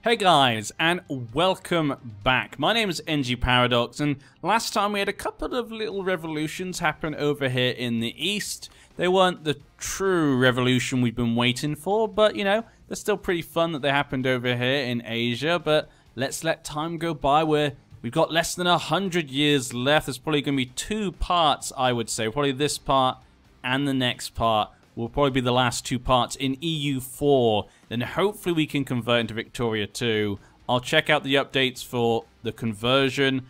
Hey guys, and welcome back. My name is NG Paradox, and last time we had a couple of little revolutions happen over here in the east. They weren't the true revolution we've been waiting for, but you know, they're still pretty fun that they happened over here in Asia. But let's let time go by. We've got less than 100 years left. There's probably going to be two parts, I would say. Probably this part and the next part will probably be the last two parts in EU4. Then hopefully we can convert into Victoria 2. I'll check out the updates for the conversion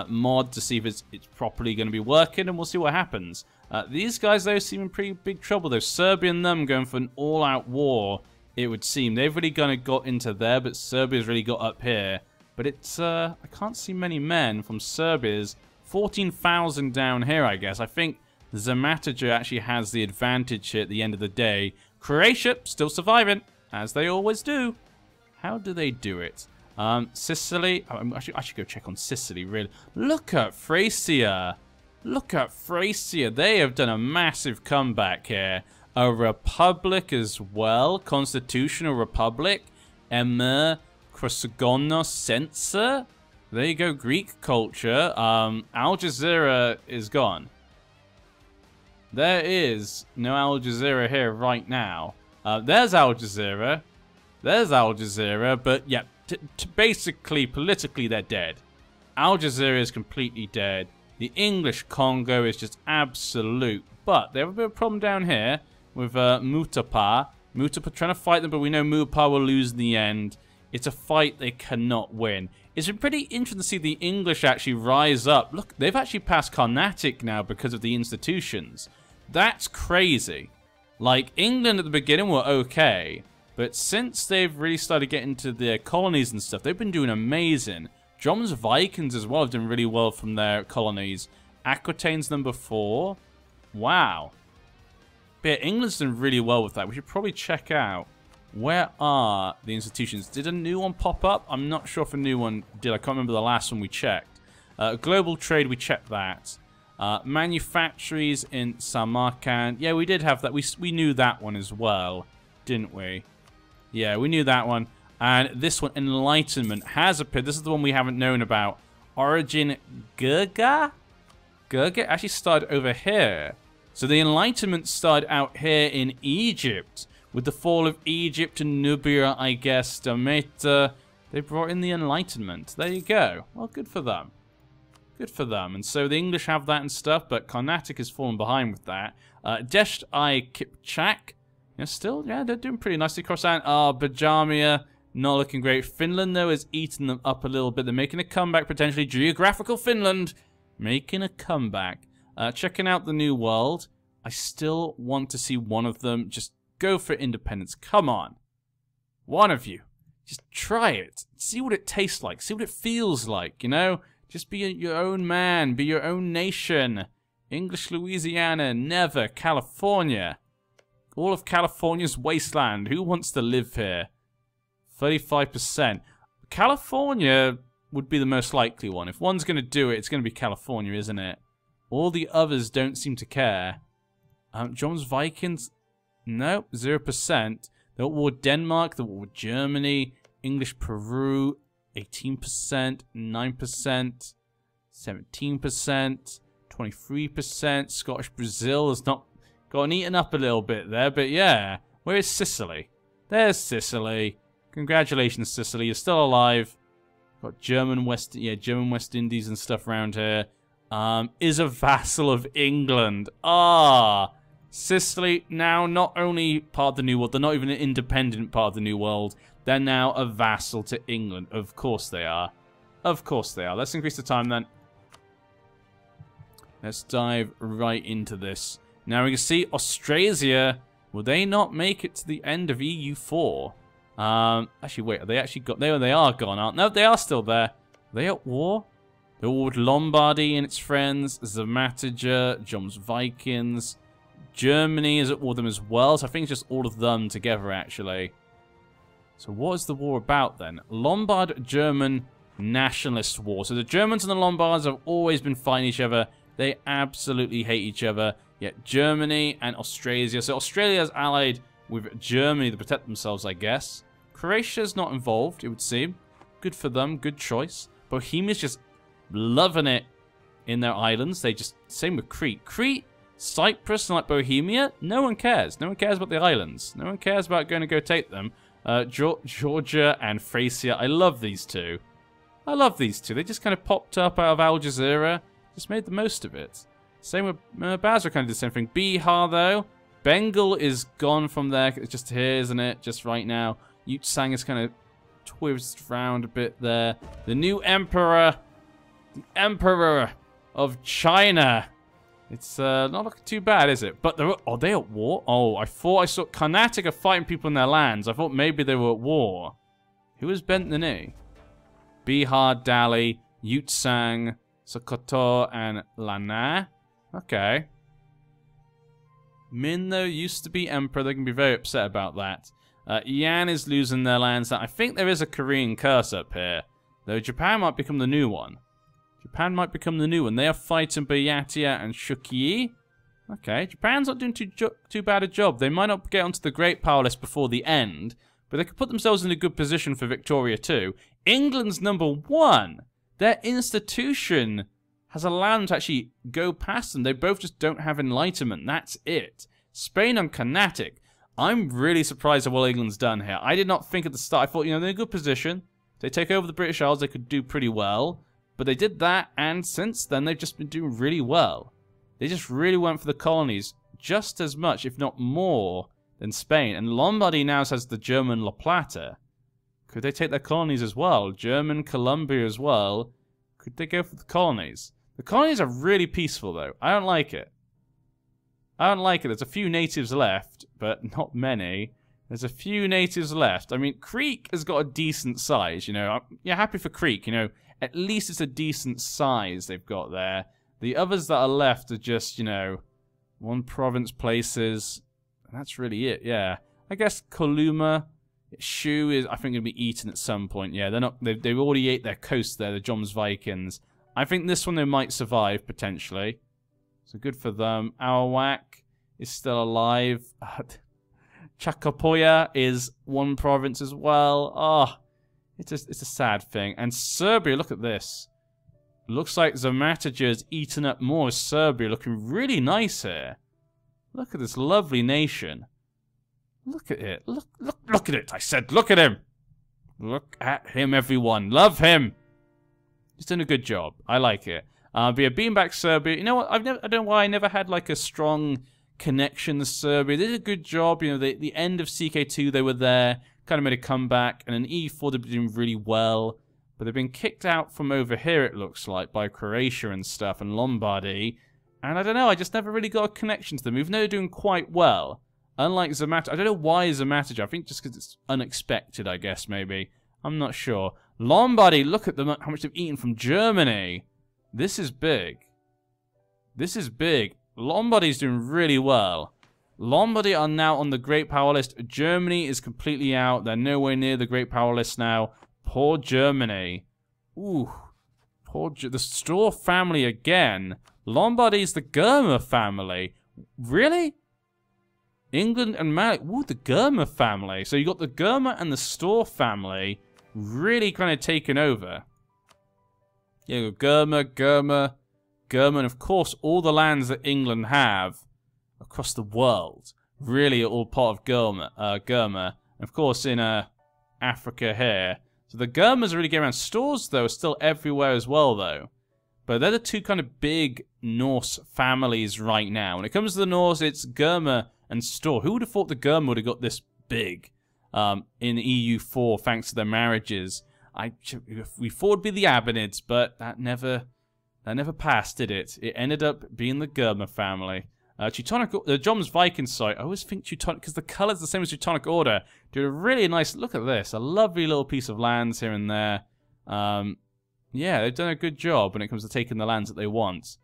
mod to see if it's properly going to be working, and we'll see what happens. These guys, though, seem in pretty big trouble, though. Serbia and them going for an all-out war, it would seem. They've really kind of got into there, but Serbia's really got up here. But it's, I can't see many men from Serbia's. 14,000 down here, I guess. I think Zamataja actually has the advantage here at the end of the day. Croatia still surviving, as they always do. How do they do it? Sicily. I should go check on Sicily, really. Look at Thracia. Look at Thracia. They have done a massive comeback here. A republic as well. Constitutional republic. Emir Chrysogonos Censor. There you go. Greek culture. Al Jazeera is gone. There is no Al Jazeera here right now. There's Al Jazeera. There's Al Jazeera. But yeah, basically, politically, they're dead. Al Jazeera is completely dead. The English Congo is just absolute. But they have a bit of a problem down here with Mutapa. Mutapa trying to fight them, but we know Mutapa will lose in the end. It's a fight they cannot win. It's been pretty interesting to see the English actually rise up. Look, they've actually passed Carnatic now because of the institutions. That's crazy. Like, England at the beginning were okay, but since they've really started getting to their colonies and stuff, they've been doing amazing. John's Vikings as well have done really well from their colonies. Aquitaine's number 4. Wow. But yeah, England's done really well with that. We should probably check out, where are the institutions? Did a new one pop up? I'm not sure if a new one did. I can't remember the last one we checked. Global trade, we checked that. Manufactories in Samarkand. Yeah, we did have that. We knew that one as well, didn't we? Yeah, we knew that one. And this one, Enlightenment, has appeared. This is the one we haven't known about. Origin Gurga? Gurga actually started over here. So the Enlightenment started out here in Egypt. With the fall of Egypt and Nubia, I guess, Damietta, they brought in the Enlightenment. There you go. Well, good for them. Good for them. And so the English have that and stuff, but Carnatic has fallen behind with that. Desht I Kipchak, yeah, still, yeah, they're doing pretty nicely. Croissant, Bajamia, not looking great. Finland, though, has eaten them up a little bit. They're making a comeback, potentially. Geographical Finland, making a comeback. Checking out the New World. I still want to see one of them just go for independence. Come on. One of you. Just try it. See what it tastes like. See what it feels like, you know? Just be your own man. Be your own nation. English Louisiana. Never. California. All of California's wasteland. Who wants to live here? 35%. California would be the most likely one. If one's going to do it, it's going to be California, isn't it? All the others don't seem to care. John's Vikings... No, 0%. They're at war with Denmark, they're at war with Germany, English Peru, 18%, 9%, 17%, 23%. Scottish Brazil has not gotten eaten up a little bit there, but yeah. Where is Sicily? There's Sicily. Congratulations, Sicily, you're still alive. Got German West Indies and stuff around here. Is a vassal of England. Sicily now not only part of the New World, they're not even an independent part of the New World. They're now a vassal to England. Of course they are. Of course they are. Let's increase the time then. Let's dive right into this. Now we can see Australia. Will they not make it to the end of EU4? Actually, wait. Are they actually got? They are gone, aren't they? No, they are still there. Are they at war? They're at war with Lombardy and its friends. Zamataja, John's Vikings. Germany is at war with them as well, so I think it's just all of them together, actually. So what is the war about, then? Lombard-German nationalist war. So the Germans and the Lombards have always been fighting each other. They absolutely hate each other. Yet Germany and Australia. So Australia is allied with Germany to protect themselves, I guess. Croatia's not involved, it would seem. Good for them, good choice. Bohemia's just loving it in their islands. They just, same with Crete. Crete, Cyprus, and like Bohemia, no one cares. No one cares about the islands. No one cares about going to go take them. Georgia and Thracia, I love these two. I love these two. They just kind of popped up out of Al Jazeera. Just made the most of it. Same with Basra, kind of did the same thing. Bihar, though. Bengal is gone from there. It's just here, isn't it? Just right now. Yutsang is kind of twisted around a bit there. The new emperor. The emperor of China. It's not looking too bad, is it? But are they at war? Oh, I thought I saw Carnatic are fighting people in their lands. I thought maybe they were at war. Who has bent the knee? Bihar, Dali, Yutsang, Sokoto, and Lana. Okay. Min, though, used to be emperor. They can be very upset about that. Yan is losing their lands. I think there is a Korean curse up here. Though Japan might become the new one. Japan might become the new one. They are fighting Buryatia and Shukyi. Okay, Japan's not doing too bad a job. They might not get onto the Great Power list before the end, but they could put themselves in a good position for Victoria too. England's #1. Their institution has allowed them to actually go past them. They both just don't have enlightenment. That's it. Spain and Carnatic. I'm really surprised at what England's done here. I did not think at the start. I thought, you know, they're in a good position. If they take over the British Isles, they could do pretty well. But they did that, and since then, they've just been doing really well. They just really went for the colonies just as much, if not more, than Spain. And Lombardy now has the German La Plata. Could they take their colonies as well? German Columbia as well. Could they go for the colonies? The colonies are really peaceful, though. I don't like it. I don't like it. There's a few natives left, but not many. There's a few natives left. I mean, Crete has got a decent size, you know. You're happy for Crete, you know. At least it's a decent size they've got there. The others that are left are just, you know, one province places. And that's really it, yeah. I guess Koluma, Shu is, I think, going to be eaten at some point. Yeah, they're not. They've already ate their coast there, the Jomsvikings. I think this one they might survive, potentially. So good for them. Arawak is still alive. Chakopoya is one province as well. Oh, it's a sad thing. And Serbia, look at this. Looks like Zamataja has eaten up more of Serbia. Looking really nice here. Look at this lovely nation. Look at it. Look at it. I said, look at him. Look at him, everyone. Love him. He's done a good job. I like it. But yeah, being back Serbia. You know what? I don't know why I never had like a strong connection to Serbia. They did a good job. You know, the end of CK2, they were there. Kind of made a comeback. And in E4, they've been doing really well. But they've been kicked out from over here, it looks like, by Croatia and stuff, and Lombardy. And I don't know, I just never really got a connection to them, even though they're doing quite well. Unlike Zamata, I don't know why Zamataja. I think just because it's unexpected, I guess, maybe. I'm not sure. Lombardy, look at them, how much they've eaten from Germany. This is big. This is big. Lombardy's doing really well. Lombardy are now on the Great Power list. Germany is completely out. They're nowhere near the Great Power list now. Poor Germany. Ooh. The Storr family again. Lombardy's the Germa family. Really? England and Malacca. Ooh, the Germa family. So you got the Germa and the Storr family really kind of taken over. Yeah, you got Germa, and of course all the lands that England have across the world really are all part of Germa. And of course in Africa here. So the Germas are really getting around. Storrs, though, are still everywhere as well, though. But they're the two kind of big Norse families right now. When it comes to the Norse, it's Germa and Storr. Who would have thought the Germa would have got this big in EU4 thanks to their marriages? We thought it would be the Abbanids, but that never passed, did it? It ended up being the Germa family. Teutonic, the Jomsviking site, I always think Teutonic, because the colour's the same as Teutonic Order, do a really nice, look at this, a lovely little piece of lands here and there. Yeah, they've done a good job when it comes to taking the lands that they want.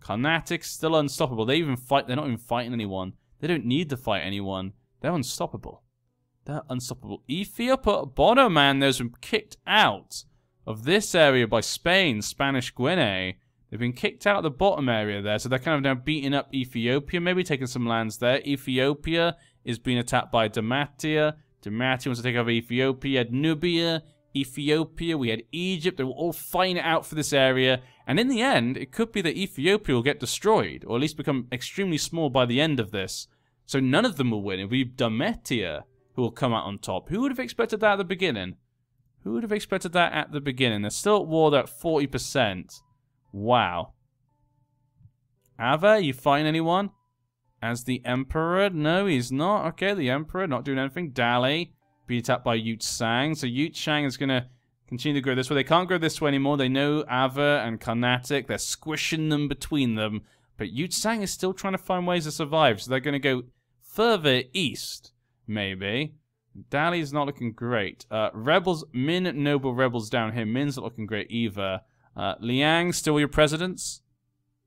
Carnatic's still unstoppable. They even fight, they're not even fighting anyone. They don't need to fight anyone. They're unstoppable. They're unstoppable. Ethiopia, Bono, man, those been kicked out of this area by Spain, Spanish Guinea. They've been kicked out of the bottom area there, so they're kind of now beating up Ethiopia, maybe taking some lands there. Ethiopia is being attacked by Dalmatia Demati wants to take over Ethiopia. Nubia, Ethiopia, we had Egypt. They were all fighting it out for this area. And in the end, it could be that Ethiopia will get destroyed, or at least become extremely small by the end of this. So none of them will win. It'll be Dametia who will come out on top. Who would have expected that at the beginning? Who would have expected that at the beginning? They're still at war, they're at 40%. Wow. Ava, you fighting anyone? As the Emperor? No, he's not. Okay, the Emperor, not doing anything. Dali, being attacked by Ute Sang. So Ute Sang is going to continue to grow this way. They can't grow this way anymore. They know Ava and Carnatic. They're squishing them between them. But Ute Sang is still trying to find ways to survive. So they're going to go further east, maybe. Dali's not looking great. Rebels, Min noble rebels down here. Min's not looking great either. Liang, still your presidents?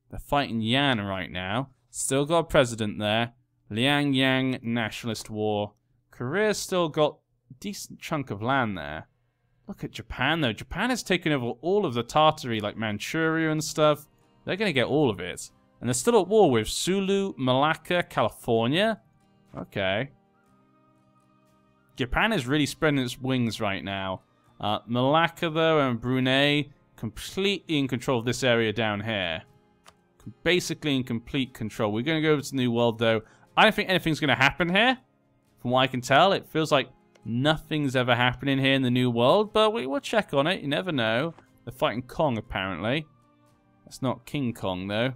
They're fighting Yan right now. Still got a president there. Liang Yang nationalist war. Korea's still got a decent chunk of land there. Look at Japan though. Japan has taken over all of the Tartary, like Manchuria and stuff. They're going to get all of it. And they're still at war with Sulu, Malacca, California. Okay. Japan is really spreading its wings right now. Malacca, though, and Brunei, completely in control of this area down here. Basically in complete control. We're going to go over to the New World, though. I don't think anything's going to happen here. From what I can tell, it feels like nothing's ever happening here in the New World, but we'll check on it. You never know. They're fighting Kong, apparently. That's not King Kong, though.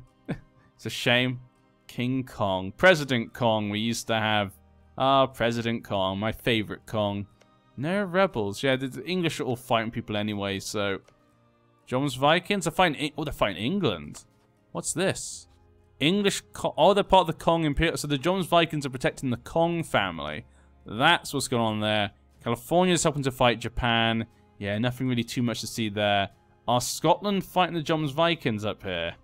It's a shame. King Kong. President Kong we used to have. Ah, President Kong. My favorite Kong. No rebels. Yeah, the English are all fighting people anyway, so... John's Vikings? They're fighting... Oh, they're fighting England. What's this? English... Oh, they're part of the Kong Imperial... So the John's Vikings are protecting the Kong family. That's what's going on there. California's helping to fight Japan. Yeah, nothing really too much to see there. Are Scotland fighting the John's Vikings up here?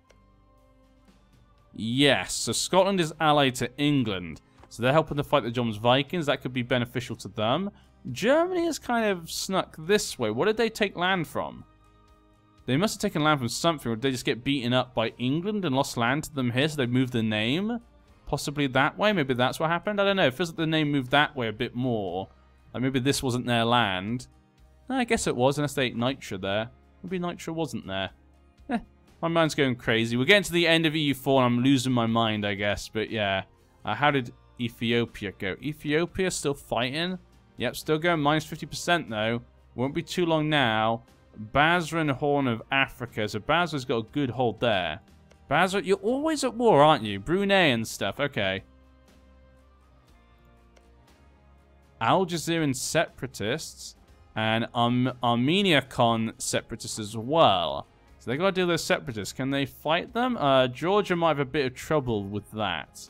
Yes, so Scotland is allied to England. So they're helping to fight the John's Vikings. That could be beneficial to them. Germany has kind of snuck this way. What did they take land from? They must have taken land from something, or did they just get beaten up by England and lost land to them here, so they moved the name? Possibly that way? Maybe that's what happened? I don't know. It feels like the name moved that way a bit more. Like maybe this wasn't their land. No, I guess it was, unless they ate Nitra there. Maybe Nitra wasn't there. My mind's going crazy. We're getting to the end of EU4 and I'm losing my mind, I guess. But yeah. How did Ethiopia go? Ethiopia still fighting? Yep, still going minus 50% though. Won't be too long now. Basra and Horn of Africa. So Basra's got a good hold there. Basra, you're always at war, aren't you? Brunei and stuff. Okay. Algerian separatists. And Armenia con separatists as well. So they got to deal with those separatists. Can they fight them? Georgia might have a bit of trouble with that.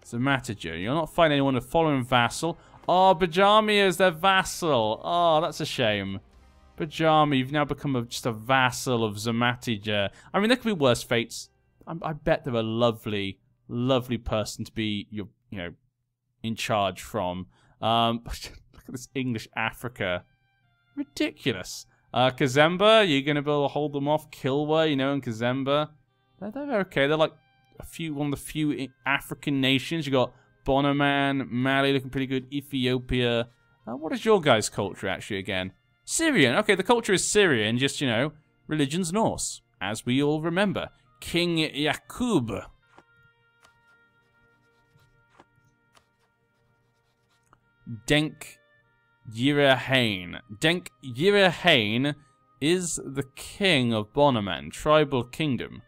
So Mataja, you're not fighting anyone, a following vassal. Oh, Bajamia is their vassal. Oh, that's a shame. Bajami, you've now become just a vassal of Zamatija. I mean, there could be worse fates. I bet they're a lovely, lovely person to be, in charge from. Look at this English Africa. Ridiculous. Kazemba, you're going to be able to hold them off. Kilwa, and Kazemba. They're okay. They're like one of the few African nations. You got Bonoman, Mali looking pretty good. Ethiopia. What is your guys' culture actually again? Syrian. Okay, the culture is Syrian. Just, religion's Norse. As we all remember. King Yakub. Denk Yirahane. Denk Yirahane is the king of Bonoman, tribal kingdom.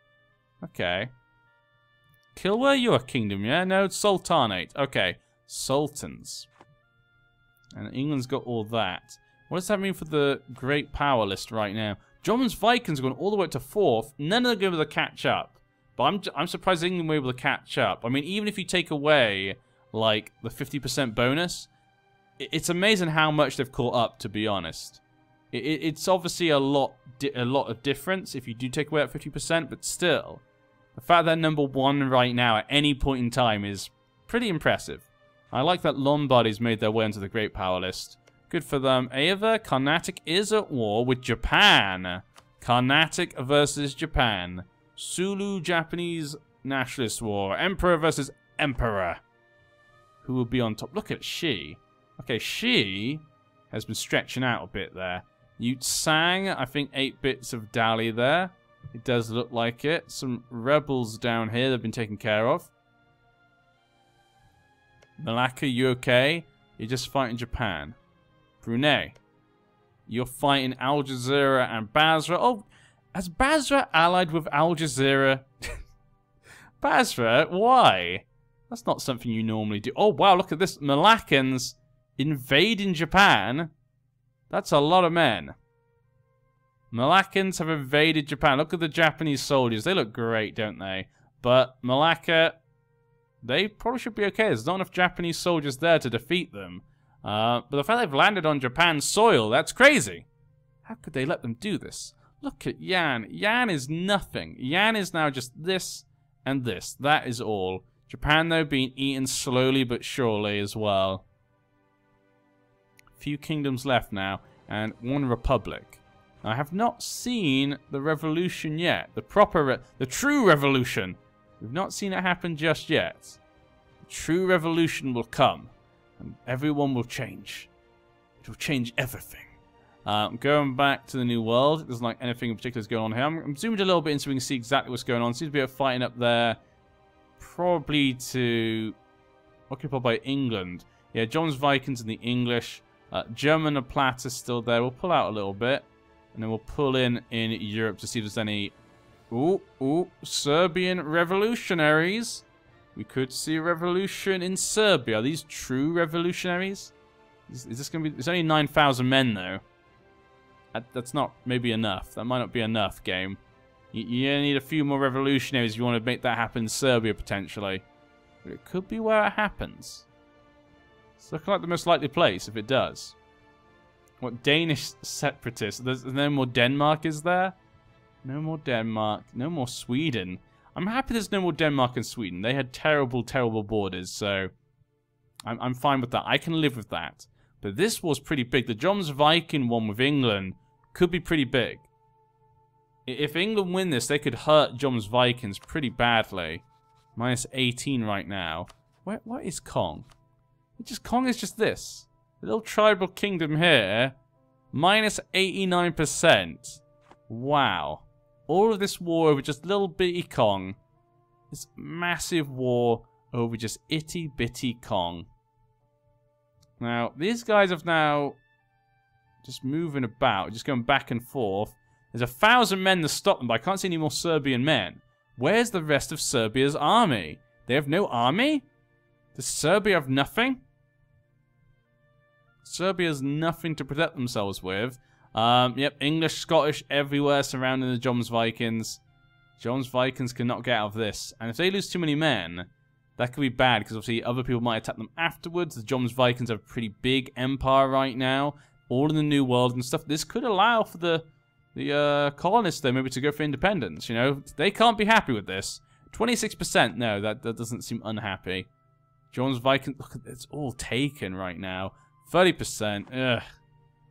Okay. Kilwa, you're a kingdom, yeah? No, it's Sultanate. Okay. Sultans. And England's got all that. What does that mean for the great power list right now? German's Vikings are going all the way up to 4th. None of them are able to catch up. But I'm surprised England were able to catch up. I mean, even if you take away, like, the 50% bonus, it's amazing how much they've caught up, to be honest. It's obviously a lot of difference if you do take away that 50%, but still, the fact that number 1 right now at any point in time is pretty impressive. I like that Lombard's made their way into the great power list. Good for them. Ava, Carnatic is at war with Japan. Carnatic versus Japan. Sulu Japanese nationalist war. Emperor versus Emperor. Who will be on top? Look at she. Okay, she has been stretching out a bit there. You sang, I think, 8 bits of Dali there. It does look like it. Some rebels down here that have been taken care of. Malacca, you okay? You're just fighting Japan. Brunei, you're fighting Al Jazeera and Basra. Oh, has Basra allied with Al Jazeera? Basra? Why? That's not something you normally do. Oh, wow, look at this. Malaccans invading Japan. That's a lot of men. Malaccans have invaded Japan. Look at the Japanese soldiers. They look great, don't they? But Malacca, they probably should be okay. There's not enough Japanese soldiers there to defeat them. But the fact they've landed on Japan's soil, that's crazy. How could they let them do this? Look at Yan. Yan is nothing. Yan is now just this and this. That is all. Japan, though, being eaten slowly but surely as well. Few kingdoms left now, and one republic. I have not seen the revolution yet. The true revolution. We've not seen it happen just yet. The true revolution will come, and everyone will change. It will change everything. Going back to the New World, it doesn't like anything in particular is going on here. I'm zoomed a little bit in so we can see exactly what's going on. Seems to be a fighting up there, probably to occupied by England. Yeah, John's Vikings and the English. German and Platt is still there. We'll pull out a little bit, and then we'll pull in Europe to see if there's any. Ooh, Serbian revolutionaries. We could see a revolution in Serbia. Are these true revolutionaries? Is this going to be... There's only 9,000 men, though. That's not maybe enough. That might not be enough, game. You need a few more revolutionaries if you want to make that happen in Serbia, potentially. But it could be where it happens. It's looking like the most likely place, if it does. What, Danish separatists? There's no more Denmark, is there? No more Denmark. No more Sweden. I'm happy there's no more Denmark and Sweden. They had terrible, terrible borders, so I'm fine with that. I can live with that. But this was pretty big. The John's Viking one with England could be pretty big. If England win this, they could hurt John's Vikings pretty badly. Minus 18 right now. What is Kong? Kong is just this. A little tribal kingdom here. Minus 89%. Wow. All of this war over just little bitty Kong. This massive war over just itty bitty Kong. Now, these guys have now just moving about, just going back and forth. There's 1,000 men to stop them, but I can't see any more Serbian men. Where's the rest of Serbia's army? They have no army? Does Serbia have nothing? Serbia has nothing to protect themselves with. Yep, English, Scottish, everywhere surrounding the John's Vikings. John's Vikings cannot get out of this. And if they lose too many men, that could be bad, because obviously other people might attack them afterwards. The John's Vikings have a pretty big empire right now, all in the New World and stuff. This could allow for the colonists, though, maybe to go for independence, you know? They can't be happy with this. 26%, no, that doesn't seem unhappy. John's Vikings, look, it's all taken right now. 30%, ugh.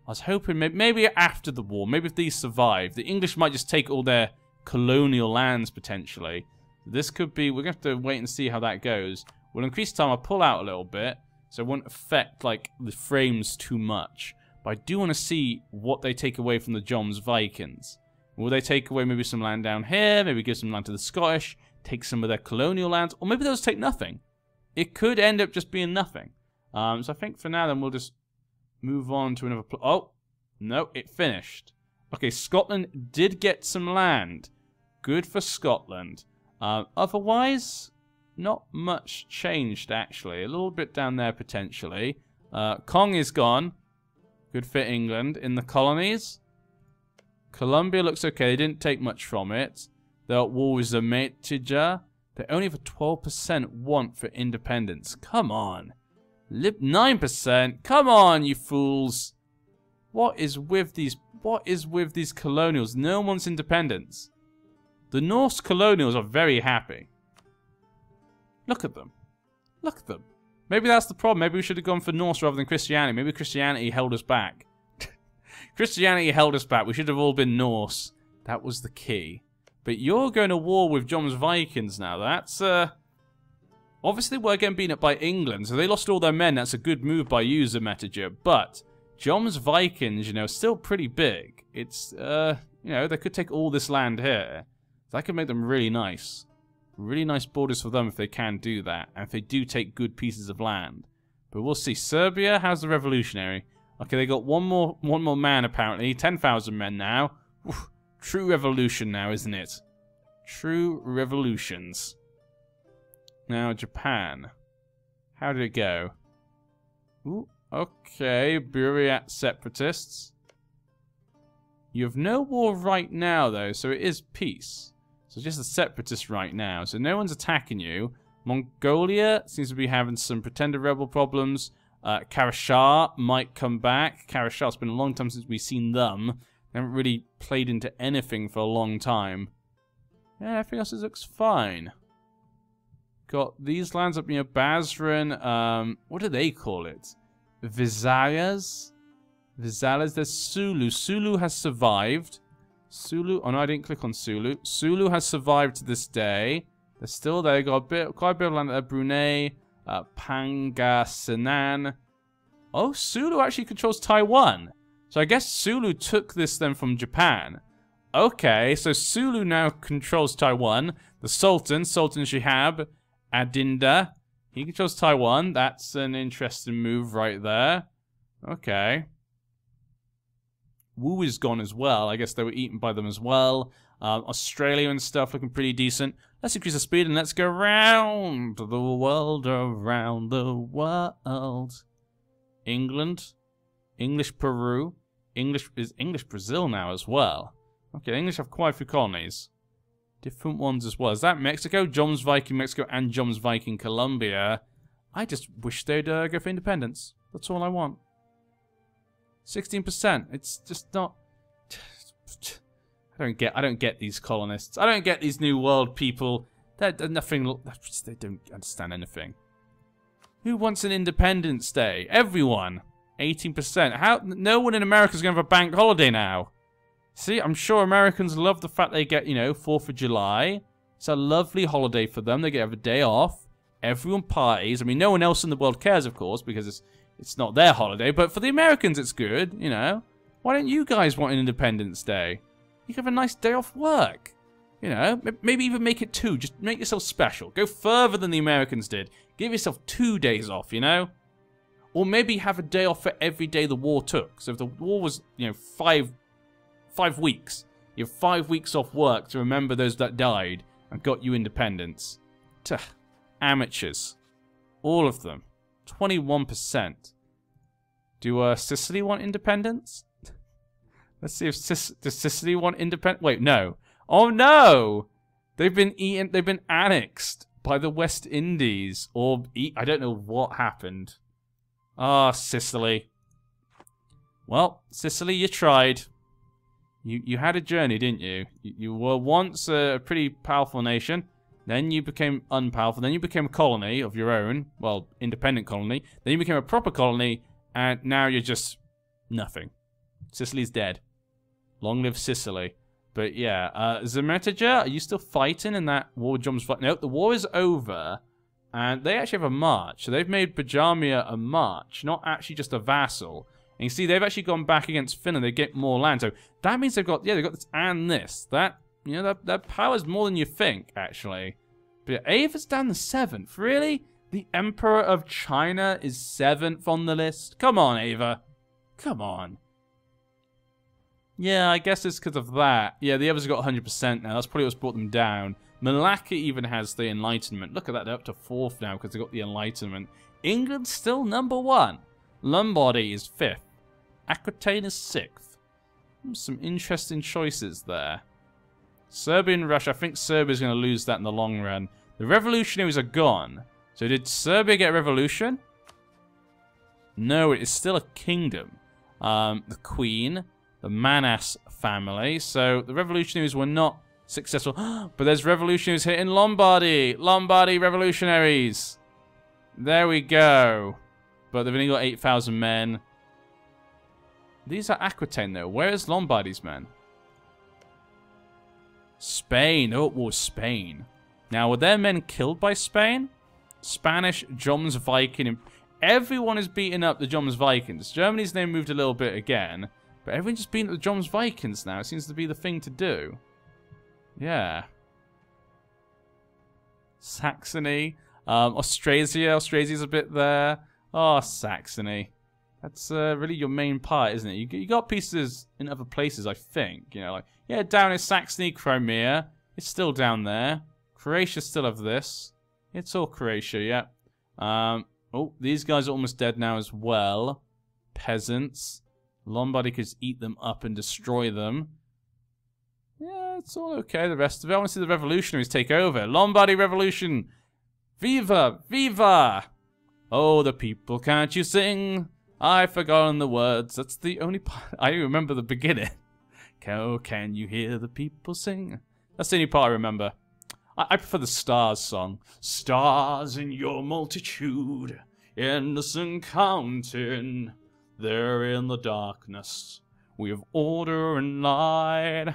I was hoping maybe after the war, maybe if these survive, the English might just take all their colonial lands, potentially. This could be, we're going to have to wait and see how that goes. We'll increase time, I'll pull out a little bit, so it won't affect, like, the frames too much. But I do want to see what they take away from the John's Vikings. Will they take away maybe some land down here, maybe give some land to the Scottish, take some of their colonial lands, or maybe they'll just take nothing. It could end up just being nothing. So I think for now, then we'll just move on to another... Oh, no, it finished. Okay, Scotland did get some land. Good for Scotland. Otherwise, not much changed, actually. A little bit down there, potentially. Kong is gone. Good for England. In the colonies, Colombia looks okay. They didn't take much from it. They're at war with Zametija. They only have a 12% want for independence. Come on. 9%. Come on, you fools. What is with these colonials? No one wants independence. The Norse colonials are very happy. Look at them. Look at them. Maybe that's the problem. Maybe we should have gone for Norse rather than Christianity. Maybe Christianity held us back. Christianity held us back. We should have all been Norse. That was the key. But you're going to war with John's Vikings now. That's, Obviously, we're getting beaten up by England, so they lost all their men. That's a good move by you, Zemetager. But Jom's Vikings, you know, still pretty big. It's, you know, they could take all this land here. So that could make them really nice. Really nice borders for them if they can do that. And if they do take good pieces of land. But we'll see. Serbia, how's the revolutionary? Okay, they got one more man, apparently. 10,000 men now. Oof, true revolution now, isn't it? True revolutions. Now, Japan. How did it go? Ooh, okay. Buryat separatists. You have no war right now, though, so it is peace. So just the separatists right now. So no one's attacking you. Mongolia seems to be having some pretender rebel problems. Karashar might come back. Karashar, it's been a long time since we've seen them. They haven't really played into anything for a long time. Yeah, everything else looks fine. Got these lands up near Basran. What do they call it? Visayas? Visayas. There's Sulu. Sulu has survived. Sulu. Oh no, I didn't click on Sulu. Sulu has survived to this day. They're still there. Got quite a bit of land there. Brunei, Pangasinan. Oh, Sulu actually controls Taiwan. So I guess Sulu took this then from Japan. Okay, so Sulu now controls Taiwan. The Sultan Shihab Adinda, he controls Taiwan. That's an interesting move right there. Okay. Wu is gone as well. I guess they were eaten by them as well. Australia and stuff looking pretty decent. Let's increase the speed and let's go round the world, around the world. England, English Peru, English Brazil now as well. Okay, the English have quite a few colonies. Different ones as well. Is that Mexico? Jom's Viking Mexico and Jom's Viking Colombia. I just wish they'd go for independence. That's all I want. 16%. It's just not. I don't get these colonists. I don't get these New World people. They're nothing. They don't understand anything. Who wants an Independence Day? Everyone. 18%. How? No one in America's going to have a bank holiday now. See, I'm sure Americans love the fact they get, you know, 4th of July. It's a lovely holiday for them. They get a day off. Everyone parties. I mean, no one else in the world cares, of course, because it's not their holiday. But for the Americans, it's good, you know. Why don't you guys want an Independence Day? You can have a nice day off work. You know, maybe even make it 2. Just make yourself special. Go further than the Americans did. Give yourself 2 days off, you know. Or maybe have a day off for every day the war took. So if the war was, you know, 5 weeks. You have 5 weeks off work to remember those that died and got you independence. Tuh. Amateurs. All of them. 21%. Do Sicily want independence? Let's see if does Sicily want independence? Wait, no. Oh no! They've been annexed by the West Indies. Or I don't know what happened. Ah, Sicily. Well, Sicily, you tried. You had a journey, didn't you? You were once a pretty powerful nation. Then you became unpowerful. Then you became a colony of your own. Well, independent colony. Then you became a proper colony. And now you're just nothing. Sicily's dead. Long live Sicily. But yeah, Zemetager, are you still fighting in that war? Nope, the war is over. And they actually have a march. So they've made Bajamia a march. Not actually just a vassal. And you see, they've actually gone back against Finland. They get more land. So that means they've got this and this. That, you know, that power's more than you think, actually. But yeah, Ava's down to 7th. Really? The Emperor of China is 7th on the list? Come on, Ava. Come on. Yeah, I guess it's because of that. Yeah, the others have got 100% now. That's probably what's brought them down. Malacca even has the Enlightenment. Look at that. They're up to 4th now because they got the Enlightenment. England's still number 1. Lombardy is 5th. Aquitaine is 6th. Some interesting choices there. Serbia and Russia. I think Serbia's going to lose that in the long run. The revolutionaries are gone. So did Serbia get a revolution? No, it is still a kingdom. The Queen, the Manas family. So the revolutionaries were not successful. But there's revolutionaries here in Lombardy. Lombardy revolutionaries. There we go. But they've only got 8,000 men. These are Aquitaine, though. Where is Lombardy's men? Spain. Oh, it was Spain. Now, were their men killed by Spain? Spanish, Joms, Viking. Everyone is beating up the Joms Vikings. Germany's name moved a little bit again. But everyone's just beating up the Joms Vikings now. It seems to be the thing to do. Yeah. Saxony. Austrasia. Austrasia's a bit there. Oh, Saxony. That's really your main part, isn't it? You got pieces in other places, I think. You know, like, yeah, down in Saxony, Crimea. It's still down there. Croatia still have this. It's all Croatia, yeah. Oh, these guys are almost dead now as well. Peasants. Lombardy could eat them up and destroy them. Yeah, it's all okay, the rest of it. I want to see the revolutionaries take over. Lombardy Revolution! Viva! Viva! Oh, the people, can't you sing? I've forgotten the words. That's the only part. I remember the beginning. Oh, can you hear the people sing? That's the only part I remember. I prefer the Stars song. Stars in your multitude, innocent counting. There in the darkness, we have order and light.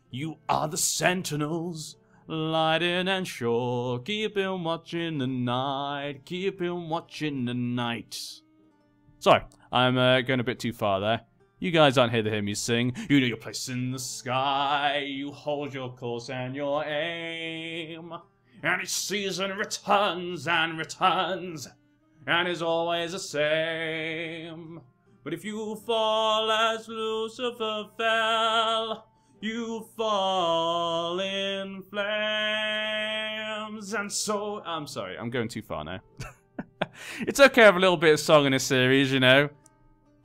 You are the sentinels, lighting and sure. Keep him watching the night, keep him watching the night. Sorry, I'm going a bit too far there. You guys aren't here to hear me sing. You know your place in the sky. You hold your course and your aim. And each season returns and returns, and is always the same. But if you fall as Lucifer fell, you fall in flames. And so, I'm sorry, I'm going too far now. It's okay to have a little bit of song in a series, you know.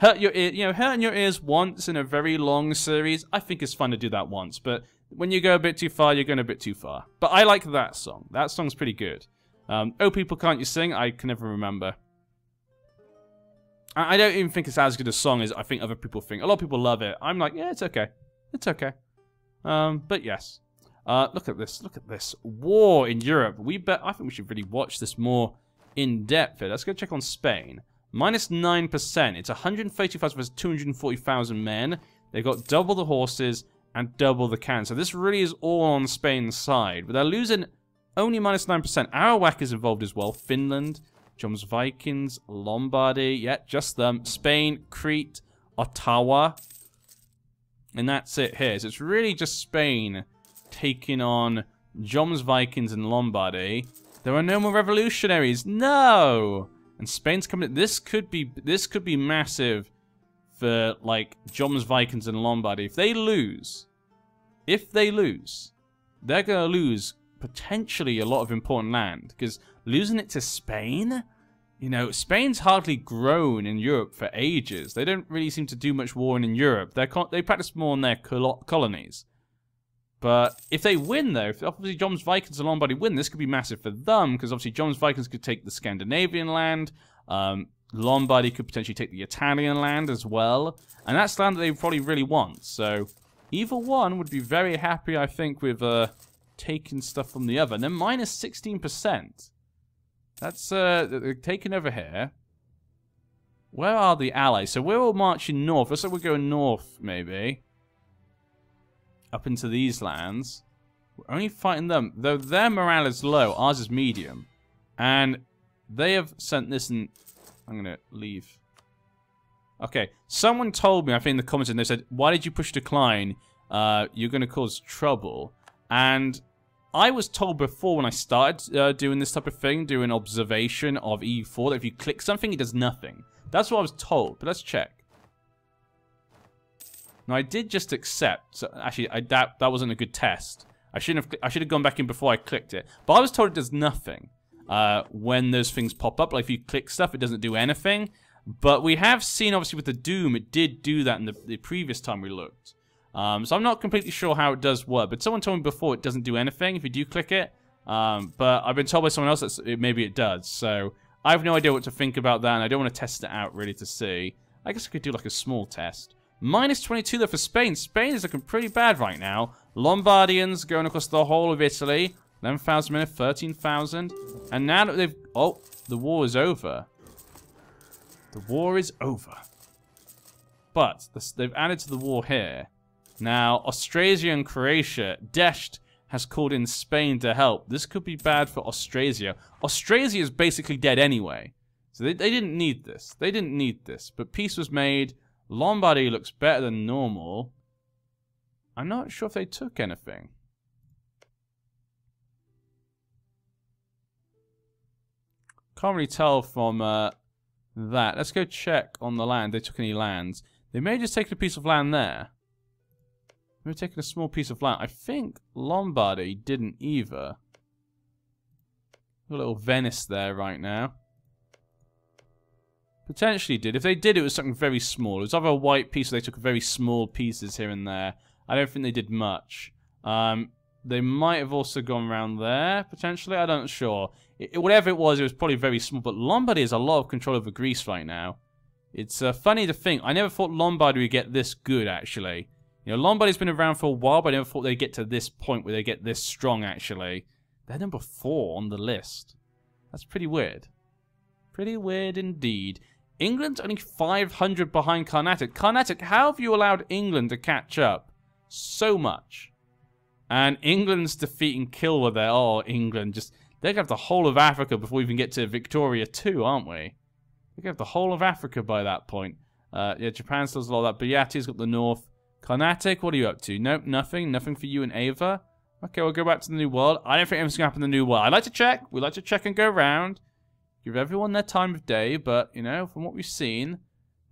Hurt your ear, you know, hurting your ears once in a very long series, I think it's fun to do that once. But when you go a bit too far, you're going a bit too far. But I like that song. That song's pretty good. Oh, people, can't you sing? I can never remember. I don't even think it's as good a song as I think other people think. A lot of people love it. I'm like, yeah, it's okay. It's okay. But yes. Look at this. Look at this. War in Europe. I think we should really watch this more in depth here. Let's go check on Spain. Minus 9%. It's 132,000 versus 240,000 men. They've got double the horses and double the cannons. So this really is all on Spain's side. But they're losing only minus 9%. Arawak is involved as well. Finland, Joms Vikings, Lombardy. Yeah, just them. Spain, Crete, Ottawa. And that's it here. So it's really just Spain taking on Joms Vikings and Lombardy. There are no more revolutionaries. No! And Spain's coming. This could be massive for like Joms Vikings and Lombardy. If they lose, they're gonna lose potentially a lot of important land, because losing it to Spain, you know, Spain's hardly grown in Europe for ages. They don't really seem to do much warring in Europe. They practice more on their colonies. But if they win, though, if obviously Joms Vikings and Lombardy win, this could be massive for them, because obviously Joms Vikings could take the Scandinavian land, Lombardy could potentially take the Italian land as well, and that's land that they probably really want. So either one would be very happy, I think, with taking stuff from the other. And then minus 16%. That's they're taking over here. Where are the allies? So we're all marching north. Looks like we're going north, maybe. Up into these lands. We're only fighting them. Though their morale is low, ours is medium. And they have sent this and... I'm going to leave. Okay, someone told me, I think in the comments, and they said, why did you push decline? You're going to cause trouble. And I was told before when I started doing this type of thing, doing observation of EU4, that if you click something, it does nothing. That's what I was told, but let's check. Now, I did just accept. So actually, I doubt that wasn't a good test. I should have gone back in before I clicked it. But I was told it does nothing when those things pop up. Like if you click stuff, it doesn't do anything. But we have seen, obviously, with the Doom, it did do that in the previous time we looked. So I'm not completely sure how it does work. But someone told me before it doesn't do anything if you do click it. But I've been told by someone else that maybe it does. So I have no idea what to think about that, and I don't want to test it out really to see. I guess I could do like a small test. Minus 22 though for Spain. Spain is looking pretty bad right now. Lombardians going across the whole of Italy. 11,000 men, 13,000. And now that they've... Oh, the war is over. The war is over. But they've added to the war here. Now, Austrasia and Croatia dashed has called in Spain to help. This could be bad for Austrasia. Austrasia is basically dead anyway. So they didn't need this. They didn't need this. But peace was made. Lombardy looks better than normal. I'm not sure if they took anything. Can't really tell from that. Let's go check on the land. They took any lands. They may have just taken a piece of land there. Maybe taking a small piece of land. I think Lombardy didn't either. A little Venice there right now. Potentially did. If they did, it was something very small. It was either a white piece or they took very small pieces here and there. I don't think they did much. They might have also gone around there, potentially. I'm not sure. Whatever it was probably very small. But Lombardy has a lot of control over Greece right now. It's funny to think. I never thought Lombardy would get this good, actually. You know, Lombardy's been around for a while, but I never thought they'd get to this point where they get this strong, actually. They're number 4 on the list. That's pretty weird. Pretty weird indeed. England's only 500 behind Carnatic. Carnatic, how have you allowed England to catch up so much? And England's defeating Kilwa there. Oh, England. They're going to have the whole of Africa before we even get to Victoria 2, aren't we? They're going to have the whole of Africa by that point. Yeah, Japan still has a lot of that. Buyati's got the north. Carnatic, what are you up to? Nope, nothing. Nothing for you and Ava. Okay, we'll go back to the New World. I don't think anything's going to happen in the New World. I like to check. We like to check and go around. Give everyone their time of day. But, you know, from what we've seen,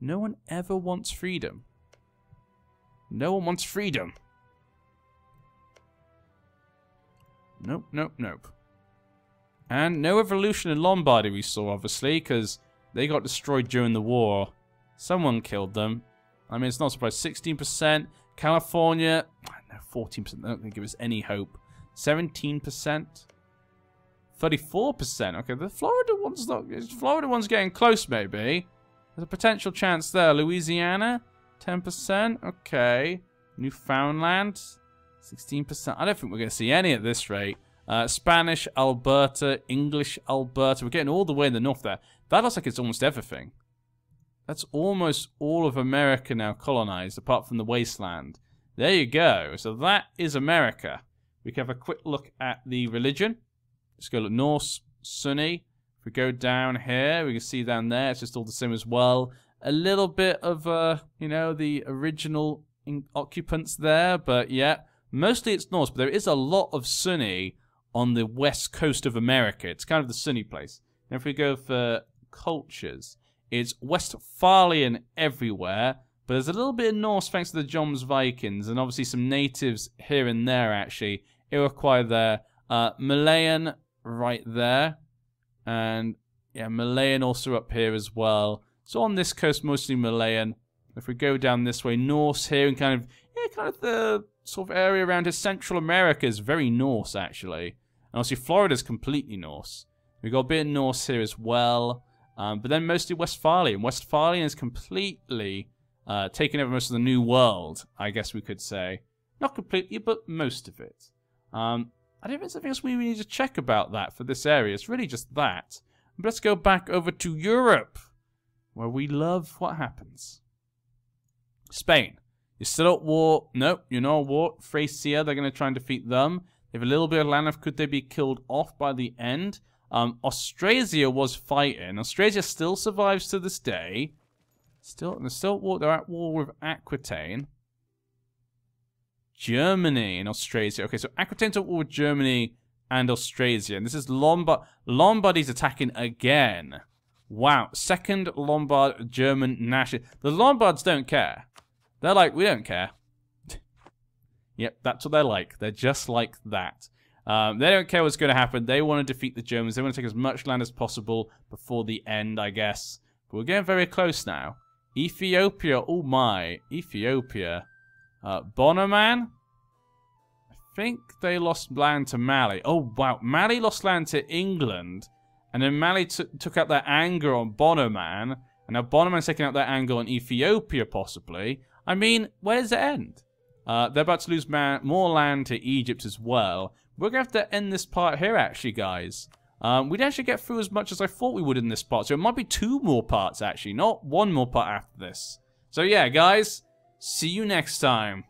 no one ever wants freedom. No one wants freedom. Nope, nope, nope. And no revolution in Lombardy we saw, obviously, because they got destroyed during the war. Someone killed them. I mean, it's not surprising. 16%. California, no, 14%. I don't think it was any hope. 17%. 34%. Okay, the Florida one's getting close, maybe. There's a potential chance there. Louisiana, 10%. Okay. Newfoundland, 16%. I don't think we're going to see any at this rate. Spanish, Alberta, English, Alberta. We're getting all the way in the north there. That looks like it's almost everything. That's almost all of America now colonized, apart from the wasteland. There you go. So that is America. We can have a quick look at the religion. Let's go look Norse, Sunni. If we go down here, we can see down there, it's just all the same as well. A little bit of, you know, the original occupants there, but yeah. Mostly it's Norse, but there is a lot of Sunni on the west coast of America. It's kind of the Sunni place. And if we go for cultures, it's Westphalian everywhere, but there's a little bit of Norse thanks to the Jomsvikings, and obviously some natives here and there, actually. Iroquois there. Malayan right there. And, yeah, Malayan also up here as well. So on this coast, mostly Malayan. If we go down this way, Norse here, and kind of the sort of area around here. Central America is very Norse, actually. And obviously Florida's completely Norse. We've got a bit of Norse here as well. But then mostly Westphalian. Westphalian is completely taken over most of the New World, I guess we could say. Not completely, but most of it. I don't think there's anything else we need to check about that for this area. It's really just that. But let's go back over to Europe, where we love what happens. Spain. You're still at war. Nope, you're not at war. Thracia, they're going to try and defeat them. They have a little bit of land. Could they be killed off by the end? Austrasia was fighting. Austrasia still survives to this day. They're at war with Aquitaine. Germany and Austrasia. Okay, so Aquitaine's at war with Germany and Austrasia. And this is Lombard. Lombardy's attacking again. Wow. Second Lombard German national. The Lombards don't care. They're like, we don't care. Yep, that's what they're like. They're just like that. They don't care what's going to happen. They want to defeat the Germans. They want to take as much land as possible before the end, I guess. But we're getting very close now. Ethiopia. Oh my. Ethiopia. Bonoman. I think they lost land to Mali. Oh, wow. Mali lost land to England. And then Mali took out their anger on Bonoman. And now Bonoman's taking out their anger on Ethiopia, possibly. I mean, where does it end? They're about to lose more land to Egypt as well. We're going to have to end this part here, actually, guys. We didn't actually get through as much as I thought we would in this part. So it might be 2 more parts, actually. Not 1 more part after this. So yeah, guys. See you next time.